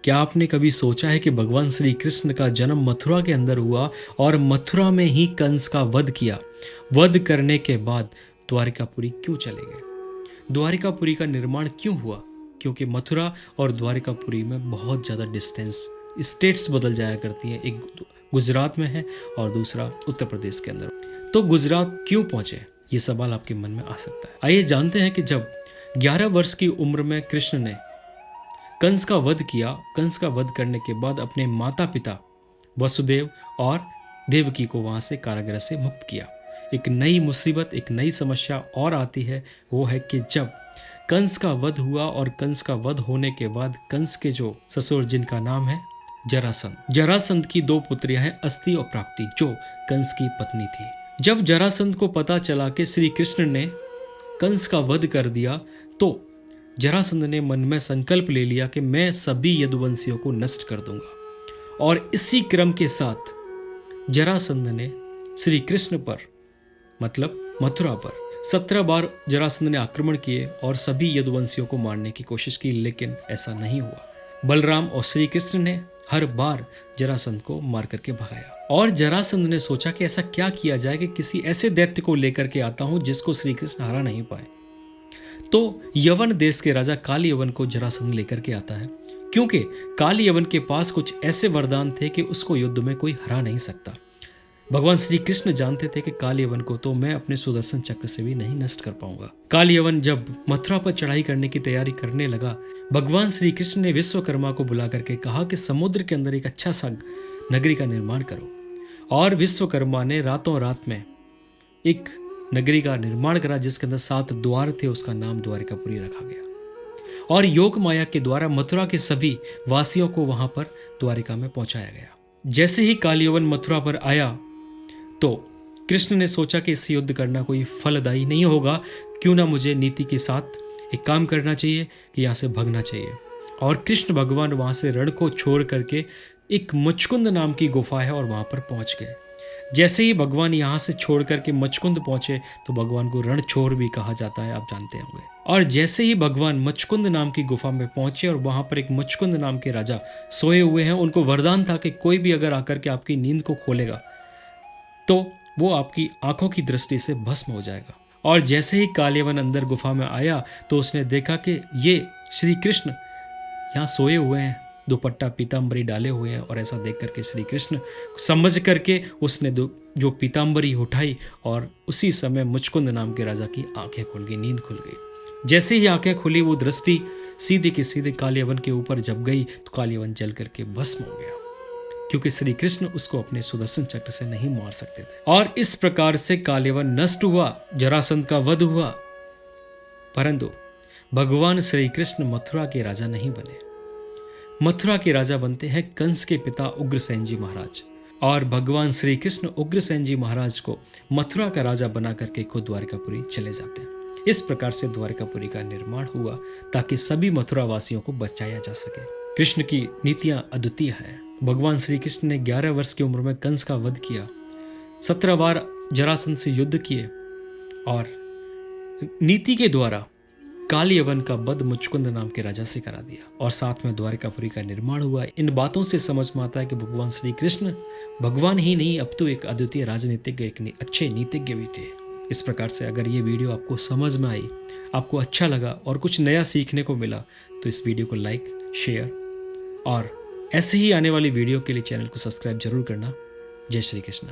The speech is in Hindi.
क्या आपने कभी सोचा है कि भगवान श्री कृष्ण का जन्म मथुरा के अंदर हुआ और मथुरा में ही कंस का वध किया? वध करने के बाद द्वारिकापुरी क्यों चले गए? द्वारिकापुरी का निर्माण क्यों हुआ? क्योंकि मथुरा और द्वारिकापुरी में बहुत ज़्यादा डिस्टेंस, स्टेट्स बदल जाया करती हैं। एक गुजरात में है और दूसरा उत्तर प्रदेश के अंदर। तो गुजरात क्यों पहुंचे, ये सवाल आपके मन में आ सकता है। आइए जानते हैं कि जब 11 वर्ष की उम्र में कृष्ण ने कंस का वध किया, कंस का वध करने के बाद अपने माता पिता वसुदेव और देवकी को वहां से कारागृह से मुक्त किया। एक नई मुसीबत, एक नई समस्या और आती है, वो है कि जब कंस का वध हुआ और कंस का वध होने के बाद कंस के जो ससुर, जिनका नाम है जरासंध, जरासंध की 2 पुत्रियां हैं, अस्ति और प्राप्ति, जो कंस की पत्नी थी। जब जरासंध को पता चला कि श्री कृष्ण ने कंस का वध कर दिया, तो जरासंध ने मन में संकल्प ले लिया कि मैं सभी यदुवंशियों को नष्ट कर दूंगा। और इसी क्रम के साथ जरासंध ने श्री कृष्ण पर, मतलब मथुरा पर 17 बार जरासंध ने आक्रमण किए और सभी यदुवंशियों को मारने की कोशिश की, लेकिन ऐसा नहीं हुआ। बलराम और श्री कृष्ण ने हर बार जरासंध को मार करके भगाया। और जरासंध ने सोचा कि ऐसा क्या किया जाए कि किसी ऐसे दैत्य को लेकर के आता हूं जिसको श्री कृष्ण हरा नहीं पाए। तो यवन देश के राजा काल यवन को जरासंध लेकर के आता है, क्योंकि काल यवन के पास कुछ ऐसे वरदान थे कि उसको युद्ध में कोई हरा नहीं सकता। भगवान श्री कृष्ण जानते थे कि काल यवन को तो मैं अपने सुदर्शन चक्र से भी नहीं नष्ट कर पाऊंगा। काल यवन जब मथुरा पर चढ़ाई करने की तैयारी करने लगा, भगवान श्री कृष्ण ने विश्वकर्मा को बुला करके कहा कि समुद्र के अंदर एक अच्छा सा नगरी का निर्माण करो। और विश्वकर्मा ने रातों रात में एक नगरी का निर्माण करा जिसके अंदर 7 द्वार थे, उसका नाम द्वारिकापुरी रखा गया। और योग माया के द्वारा मथुरा के सभी वासियों को वहां पर द्वारिका में पहुंचाया गया। जैसे ही काल यवन मथुरा पर आया तो कृष्ण ने सोचा कि इससे युद्ध करना कोई फलदायी नहीं होगा, क्यों ना मुझे नीति के साथ एक काम करना चाहिए कि यहाँ से भगना चाहिए। और कृष्ण भगवान वहाँ से रण को छोड़ करके एक मचकुंद नाम की गुफा है और वहाँ पर पहुँच गए। जैसे ही भगवान यहाँ से छोड़ करके मचकुंद पहुँचे तो भगवान को रणछोड़ भी कहा जाता है, आप जानते होंगे। और जैसे ही भगवान मचकुंद नाम की गुफा में पहुँचे और वहाँ पर एक मचकुंद नाम के राजा सोए हुए हैं, उनको वरदान था कि कोई भी अगर आकर के आपकी नींद को खोलेगा तो वो आपकी आंखों की दृष्टि से भस्म हो जाएगा। और जैसे ही काल यवन अंदर गुफा में आया तो उसने देखा कि ये श्री कृष्ण यहाँ सोए हुए हैं, दुपट्टा पीताम्बरी डाले हुए हैं। और ऐसा देख करके श्री कृष्ण समझ करके उसने जो पीताम्बरी उठाई और उसी समय मुचकुंद नाम के राजा की आंखें खुल गई, नींद खुल गई। जैसे ही आंखें खुली, वो दृष्टि सीधे की सीधे काल यवन के ऊपर जब गई तो काल यवन जल करके भस्म हो गया, क्योंकि श्री कृष्ण उसको अपने सुदर्शन चक्र से नहीं मार सकते थे। और इस प्रकार से काल यवन नष्ट हुआ, जरासंध का वध हुआ। परंतु भगवान श्री कृष्ण मथुरा के राजा नहीं बने। मथुरा के राजा बनते हैं कंस के पिता उग्रसेन जी महाराज। और भगवान श्री कृष्ण उग्रसेन जी महाराज को मथुरा का राजा बना करके खुद द्वारिकापुरी चले जाते हैं। इस प्रकार से द्वारिकापुरी का निर्माण हुआ ताकि सभी मथुरा वासियों को बचाया जा सके। कृष्ण की नीतियां अद्वितीय है। भगवान श्री कृष्ण ने 11 वर्ष की उम्र में कंस का वध किया, 17 बार जरासंध से युद्ध किए और नीति के द्वारा काल यवन का वध मुचकुंद नाम के राजा से करा दिया और साथ में द्वारिकापुरी का निर्माण हुआ। इन बातों से समझ में आता है कि भगवान श्री कृष्ण भगवान ही नहीं, अब तो एक अद्वितीय राजनीतिज्ञ, एक अच्छे नीतिज्ञ भी थे। इस प्रकार से अगर ये वीडियो आपको समझ में आई, आपको अच्छा लगा और कुछ नया सीखने को मिला, तो इस वीडियो को लाइक, शेयर और ऐसे ही आने वाली वीडियो के लिए चैनल को सब्सक्राइब जरूर करना। जय श्री कृष्ण।